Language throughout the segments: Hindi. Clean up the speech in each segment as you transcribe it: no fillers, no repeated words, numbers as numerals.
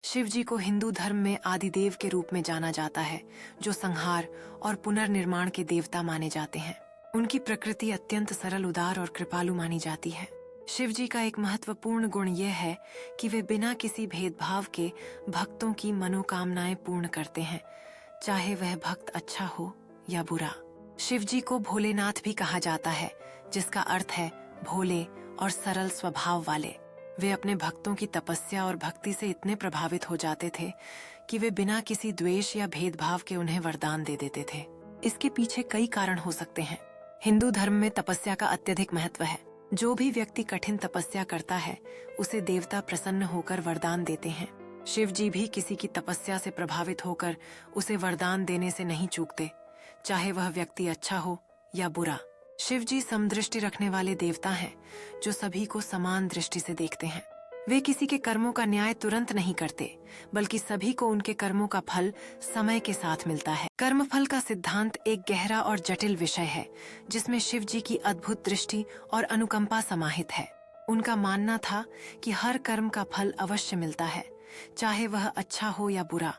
शिव जी को हिंदू धर्म में आदिदेव के रूप में जाना जाता है, जो संहार और पुनर्निर्माण के देवता माने जाते हैं। उनकी प्रकृति अत्यंत सरल, उदार और कृपालु मानी जाती है। शिव जी का एक महत्वपूर्ण गुण यह है कि वे बिना किसी भेदभाव के भक्तों की मनोकामनाएं पूर्ण करते हैं, चाहे वह भक्त अच्छा हो या बुरा। शिव जी को भोलेनाथ भी कहा जाता है, जिसका अर्थ है भोले और सरल स्वभाव वाले। वे अपने भक्तों की तपस्या और भक्ति से इतने प्रभावित हो जाते थे कि वे बिना किसी द्वेष या भेदभाव के उन्हें वरदान दे देते थे। इसके पीछे कई कारण हो सकते हैं। हिंदू धर्म में तपस्या का अत्यधिक महत्व है। जो भी व्यक्ति कठिन तपस्या करता है, उसे देवता प्रसन्न होकर वरदान देते हैं। शिव जी भी किसी की तपस्या से प्रभावित होकर उसे वरदान देने से नहीं चूकते, चाहे वह व्यक्ति अच्छा हो या बुरा। शिव जी समदृष्टि रखने वाले देवता हैं, जो सभी को समान दृष्टि से देखते हैं। वे किसी के कर्मों का न्याय तुरंत नहीं करते, बल्कि सभी को उनके कर्मों का फल समय के साथ मिलता है। कर्मफल का सिद्धांत एक गहरा और जटिल विषय है, जिसमें शिव जी की अद्भुत दृष्टि और अनुकंपा समाहित है। उनका मानना था कि हर कर्म का फल अवश्य मिलता है, चाहे वह अच्छा हो या बुरा,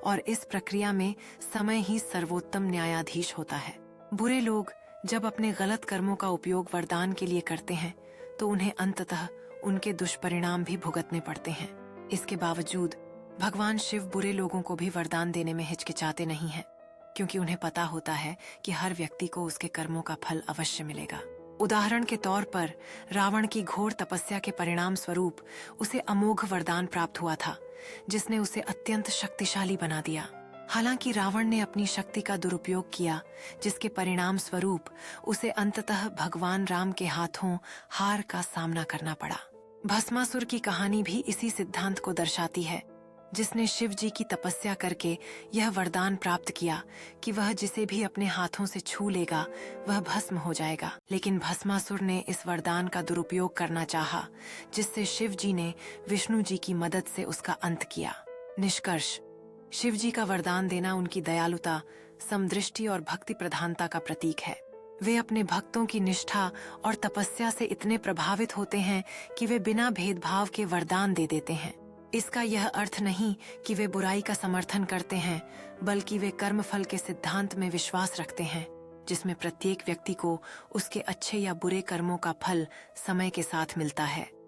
और इस प्रक्रिया में समय ही सर्वोत्तम न्यायाधीश होता है। बुरे लोग जब अपने गलत कर्मों का उपयोग वरदान के लिए करते हैं, तो उन्हें अंततः उनके दुष्परिणाम भी भुगतने पड़ते हैं। इसके बावजूद भगवान शिव बुरे लोगों को भी वरदान देने में हिचकिचाते नहीं हैं, क्योंकि उन्हें पता होता है कि हर व्यक्ति को उसके कर्मों का फल अवश्य मिलेगा। उदाहरण के तौर पर रावण की घोर तपस्या के परिणाम स्वरूप उसे अमोघ वरदान प्राप्त हुआ था, जिसने उसे अत्यंत शक्तिशाली बना दिया। हालांकि रावण ने अपनी शक्ति का दुरुपयोग किया, जिसके परिणाम स्वरूप उसे अंततः भगवान राम के हाथों हार का सामना करना पड़ा। भस्मासुर की कहानी भी इसी सिद्धांत को दर्शाती है, जिसने शिव जी की तपस्या करके यह वरदान प्राप्त किया कि वह जिसे भी अपने हाथों से छू लेगा वह भस्म हो जाएगा। लेकिन भस्मासुर ने इस वरदान का दुरुपयोग करना चाहा, जिससे शिव जी ने विष्णु जी की मदद से उसका अंत किया। निष्कर्ष, शिव जी का वरदान देना उनकी दयालुता, समदृष्टि और भक्ति प्रधानता का प्रतीक है। वे अपने भक्तों की निष्ठा और तपस्या से इतने प्रभावित होते हैं कि वे बिना भेदभाव के वरदान दे देते हैं। इसका यह अर्थ नहीं कि वे बुराई का समर्थन करते हैं, बल्कि वे कर्मफल के सिद्धांत में विश्वास रखते हैं, जिसमें प्रत्येक व्यक्ति को उसके अच्छे या बुरे कर्मों का फल समय के साथ मिलता है।